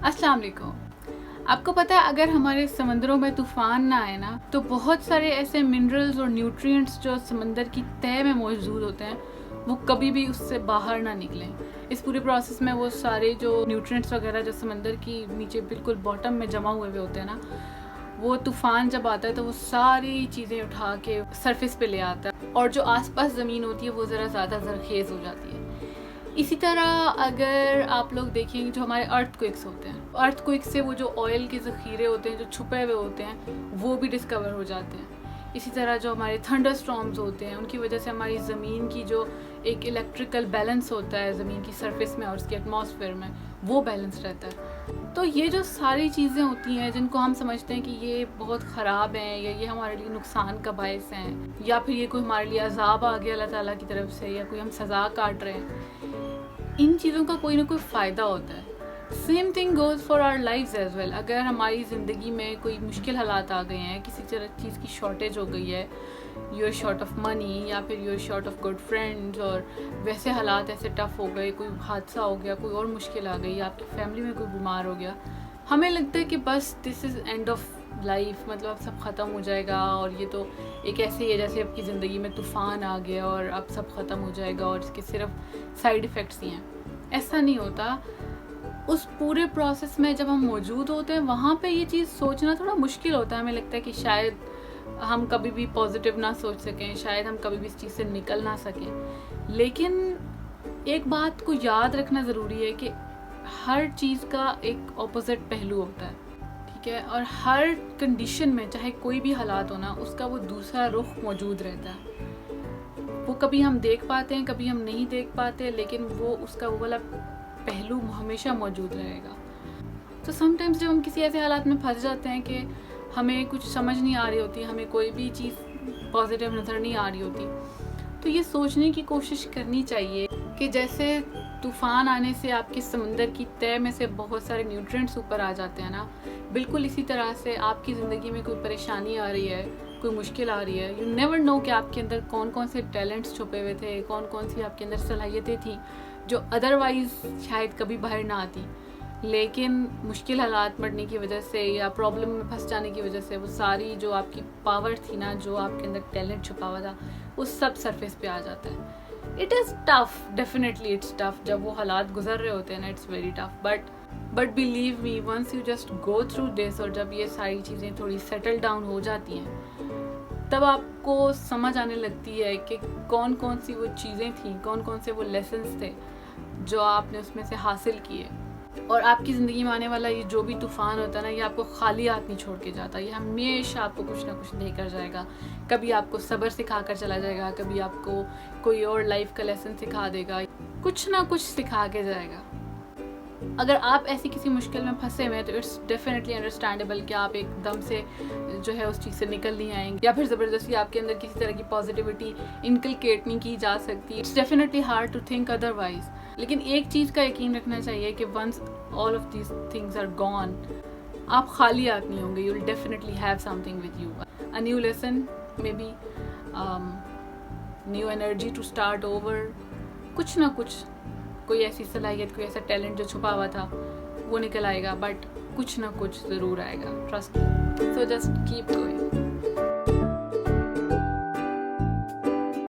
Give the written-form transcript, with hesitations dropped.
अस्सलाम वालेकुम। आपको पता है अगर हमारे समंदरों में तूफ़ान ना आए ना तो बहुत सारे ऐसे मिनरल्स और न्यूट्रिएंट्स जो समंदर की तह में मौजूद होते हैं वो कभी भी उससे बाहर ना निकलें। इस पूरे प्रोसेस में वो सारे जो न्यूट्रिएंट्स वगैरह जो समंदर की नीचे बिल्कुल बॉटम में जमा हुए होते हैं ना, वो तूफ़ान जब आता है तो वो सारी चीज़ें उठा के सरफेस पे ले आता है और जो आसपास ज़मीन होती है वो ज़रा ज़्यादा ज़रखेज़ हो जाती है। इसी तरह अगर आप लोग देखेंगे जो हमारे अर्थक्वेक्स होते हैं, अर्थक्वेक से वो जो ऑयल के ज़ख़ीरे होते हैं जो छुपे हुए होते हैं वो भी डिस्कवर हो जाते हैं। इसी तरह जो हमारे थंडर स्टॉर्म्स होते हैं उनकी वजह से हमारी ज़मीन की जो एक इलेक्ट्रिकल बैलेंस होता है ज़मीन की सरफेस में और उसके एटमॉस्फेयर में, वो बैलेंस रहता है। तो ये जो सारी चीज़ें होती हैं जिनको हम समझते हैं कि ये बहुत ख़राब हैं या ये हमारे लिए नुकसान का बायस हैं या फिर ये कोई हमारे लिए अज़ाब आ गया अल्लाह ताला की तरफ से या कोई हम सज़ा काट रहे हैं, इन चीज़ों का कोई ना कोई फ़ायदा होता है। Same thing goes for our lives as well. अगर हमारी ज़िंदगी में कोई मुश्किल हालात आ गए हैं, किसी तरह चीज़ की शॉर्टेज हो गई है, you are short of money या फिर you are short of good friends, और वैसे हालात ऐसे टफ़ हो गए, कोई हादसा हो गया, कोई और मुश्किल आ गई, आपकी फैमिली में कोई बीमार हो गया, हमें लगता है कि बस this is end of life, मतलब अब सब ख़त्म हो जाएगा और ये तो एक ऐसे ही है जैसे आपकी ज़िंदगी में तूफ़ान आ गया और अब सब ख़त्म हो जाएगा और इसके सिर्फ साइड इफ़ेक्ट्स ही हैं। ऐसा नहीं होता। उस पूरे प्रोसेस में जब हम मौजूद होते हैं वहाँ पे ये चीज़ सोचना थोड़ा मुश्किल होता है। हमें लगता है कि शायद हम कभी भी पॉजिटिव ना सोच सकें, शायद हम कभी भी इस चीज़ से निकल ना सकें। लेकिन एक बात को याद रखना ज़रूरी है कि हर चीज़ का एक ऑपोजिट पहलू होता है, ठीक है, और हर कंडीशन में चाहे कोई भी हालात हो ना, उसका वो दूसरा रुख मौजूद रहता है। वो कभी हम देख पाते हैं, कभी हम नहीं देख पाते, लेकिन वो उसका वो वाला पहलू हमेशा मौजूद रहेगा। तो समटाइम्स जब हम किसी ऐसे हालात में फंस जाते हैं कि हमें कुछ समझ नहीं आ रही होती, हमें कोई भी चीज़ पॉजिटिव नज़र नहीं आ रही होती, तो ये सोचने की कोशिश करनी चाहिए कि जैसे तूफ़ान आने से आपके समंदर की तह में से बहुत सारे न्यूट्रिएंट्स ऊपर आ जाते हैं ना, बिल्कुल इसी तरह से आपकी ज़िंदगी में कोई परेशानी आ रही है, कोई मुश्किल आ रही है, यू नेवर नो कि आपके अंदर कौन कौन से टैलेंट्स छुपे हुए थे, कौन कौन सी आपके अंदर सलाहियतें थी जो अदरवाइज़ शायद कभी बाहर ना आती, लेकिन मुश्किल हालात पड़ने की वजह से या प्रॉब्लम में फंस जाने की वजह से वो सारी जो आपकी पावर थी ना, जो आपके अंदर टैलेंट छुपा हुआ था, वो सब सरफेस पे आ जाता है। It is tough, definitely it's tough. जब वो हालात गुजर रहे होते हैं ना, it's very tough, but believe me, once you just go through this, और जब ये सारी चीज़ें थोड़ी सेटल डाउन हो जाती हैं, तब आपको समझ आने लगती है कि कौन कौन सी वो चीज़ें थी, कौन कौन से वो लेसन्स थे जो आपने उसमें से हासिल किए। और आपकी ज़िंदगी में आने वाला ये जो भी तूफ़ान होता है ना, ये आपको खाली हाथ नहीं छोड़ के जाता, ये हमेशा आपको कुछ ना कुछ देकर जाएगा। कभी आपको सब्र सिखा कर चला जाएगा, कभी आपको कोई और लाइफ का लेसन सिखा देगा, कुछ ना कुछ सिखा के जाएगा। अगर आप ऐसी किसी मुश्किल में फंसे हुए हैं तो इट्स डेफिनेटली अंडरस्टैंडेबल कि आप एकदम से जो है उस चीज़ से निकल नहीं आएंगे, या फिर ज़बरदस्ती आपके अंदर किसी तरह की पॉजिटिविटी इनकलकेट नहीं की जा सकती। It's definitely hard to think otherwise. लेकिन एक चीज़ का यकीन रखना चाहिए कि once all of these things are gone, आप खाली हाथ नहीं होंगे, you will definitely have something with you, a new lesson, maybe new energy to start over, कुछ ना कुछ, कोई ऐसी सलाहियत, कोई ऐसा टैलेंट जो छुपा हुआ था वो निकल आएगा, बट कुछ ना कुछ ज़रूर आएगा, trust me. So just keep going.